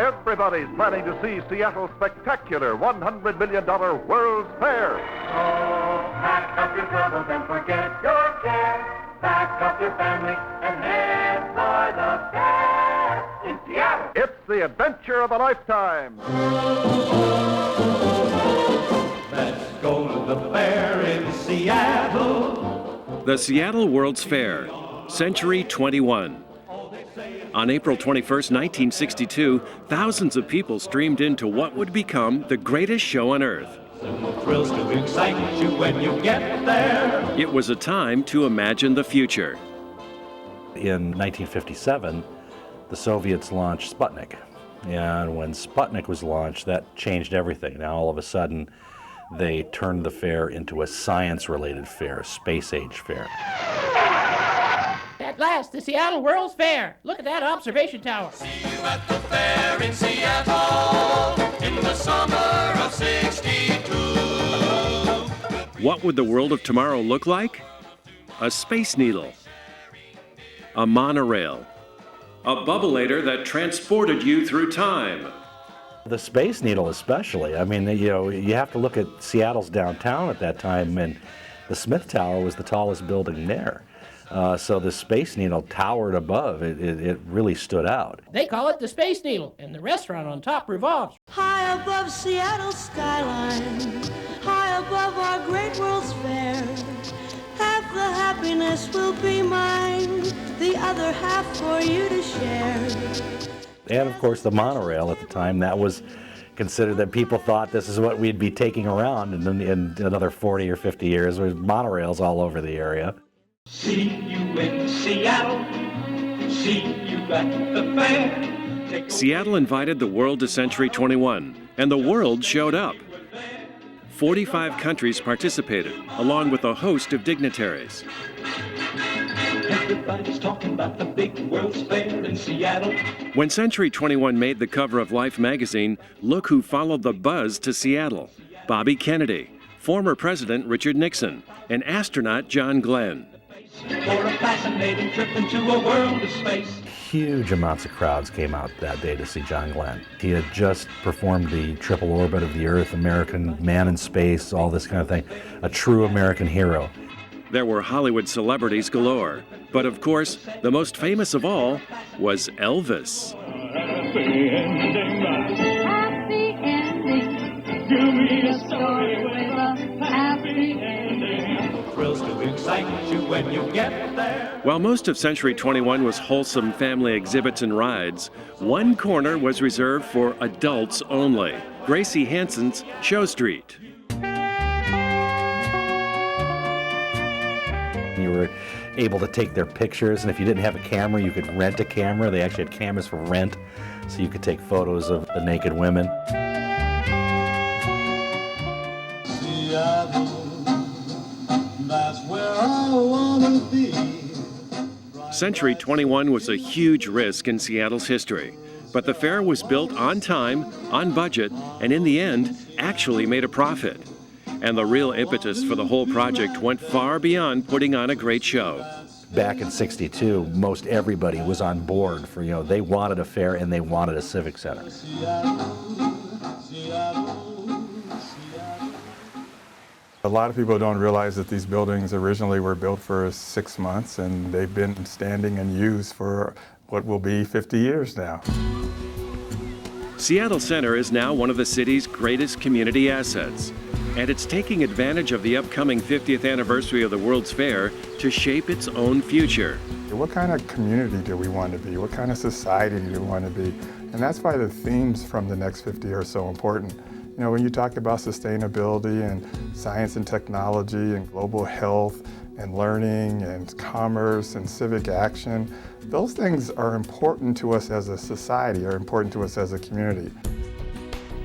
Everybody's planning to see Seattle's spectacular $100 million World's Fair. Oh, pack up your troubles and forget your care. Pack up your family and head for the fair in Seattle. It's the adventure of a lifetime. Let's go to the fair in Seattle. The Seattle World's Fair, Century 21. On April 21, 1962, thousands of people streamed into what would become the greatest show on Earth. Thrills to excite you when you get there. It was a time to imagine the future. In 1957, the Soviets launched Sputnik. And when Sputnik was launched, that changed everything. Now, all of a sudden, they turned the fair into a science-related fair, a space-age fair. At last, the Seattle World's Fair. Look at that observation tower. See you at the fair in Seattle in the summer of '62. What would the world of tomorrow look like? A Space Needle, a monorail, a bubbleator that transported you through time. The Space Needle especially. I mean, you have to look at Seattle's downtown at that time, and the Smith Tower was the tallest building there. So the Space Needle towered above. It really stood out. They call it the Space Needle, and the restaurant on top revolves. High above Seattle's skyline, high above our great World's Fair, half the happiness will be mine, the other half for you to share. And of course the monorail at the time, that was considered that people thought this is what we'd be taking around in another 40 or 50 years. There was monorails all over the area. See you in Seattle. See you at the fair. Seattle invited the world to Century 21, and the world showed up. 45 countries participated, along with a host of dignitaries. Everybody's talking about the big World's Fair in Seattle. When Century 21 made the cover of Life magazine, look who followed the buzz to Seattle: Bobby Kennedy, former President Richard Nixon, and astronaut John Glenn. For a fascinating trip into a world of space. Huge amounts of crowds came out that day to see John Glenn. He had just performed the triple orbit of the Earth, American man in space, all this kind of thing. A true American hero. There were Hollywood celebrities galore, but of course, the most famous of all was Elvis. Happy ending. Happy ending. Give me a story with a happy ending. Thrills to excite you when you get there. While most of Century 21 was wholesome family exhibits and rides, one corner was reserved for adults only: Gracie Hansen's Show Street. You were able to take their pictures, and if you didn't have a camera, you could rent a camera. They actually had cameras for rent, so you could take photos of the naked women. Seattle, that's where I wanna be. Century 21 was a huge risk in Seattle's history, but the fair was built on time, on budget, and in the end, actually made a profit. And the real impetus for the whole project went far beyond putting on a great show. Back in '62, most everybody was on board for, they wanted a fair and they wanted a civic center. A lot of people don't realize that these buildings originally were built for 6 months, and they've been standing and used for what will be 50 years now. Seattle Center is now one of the city's greatest community assets, and it's taking advantage of the upcoming 50th anniversary of the World's Fair to shape its own future. What kind of community do we want to be? What kind of society do we want to be? And that's why the themes from the next 50 are so important. When you talk about sustainability and science and technology and global health and learning and commerce and civic action, those things are important to us as a society, are important to us as a community.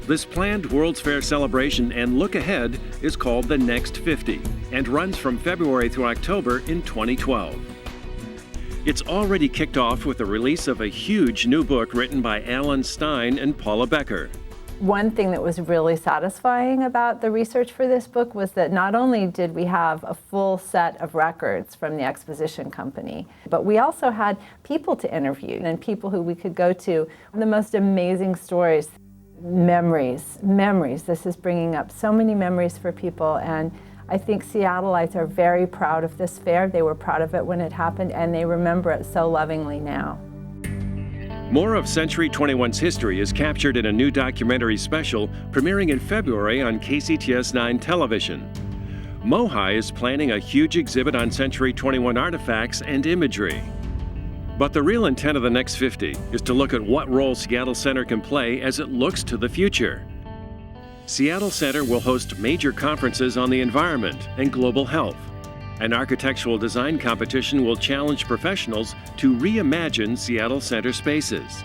This planned World's Fair celebration and look ahead is called the Next 50 and runs from February through October in 2012. It's already kicked off with the release of a huge new book written by Alan Stein and Paula Becker. One thing that was really satisfying about the research for this book was that not only did we have a full set of records from the exposition company, but we also had people to interview and people who we could go to. The most amazing stories, memories. This is bringing up so many memories for people, and I think Seattleites are very proud of this fair. They were proud of it when it happened, and they remember it so lovingly now. More of Century 21's history is captured in a new documentary special premiering in February on KCTS 9 television. MOHI is planning a huge exhibit on Century 21 artifacts and imagery. But the real intent of the Next 50 is to look at what role Seattle Center can play as it looks to the future. Seattle Center will host major conferences on the environment and global health. An architectural design competition will challenge professionals to reimagine Seattle Center spaces.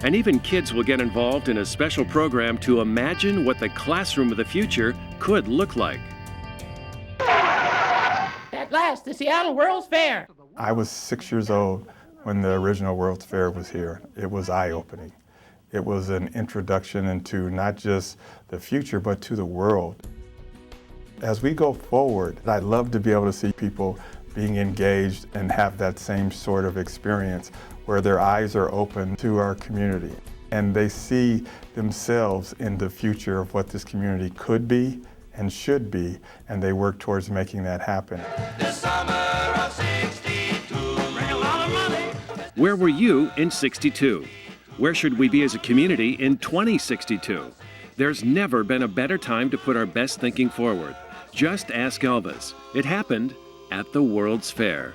And even kids will get involved in a special program to imagine what the classroom of the future could look like. At last, the Seattle World's Fair. I was 6 years old when the original World's Fair was here. It was eye-opening. It was an introduction into not just the future, but to the world. As we go forward, I'd love to be able to see people being engaged and have that same sort of experience where their eyes are open to our community and they see themselves in the future of what this community could be and should be, and they work towards making that happen. The summer of '62, bring a lot of money. Where were you in '62? Where should we be as a community in 2062? There's never been a better time to put our best thinking forward. Just ask Elvis. It happened at the World's Fair.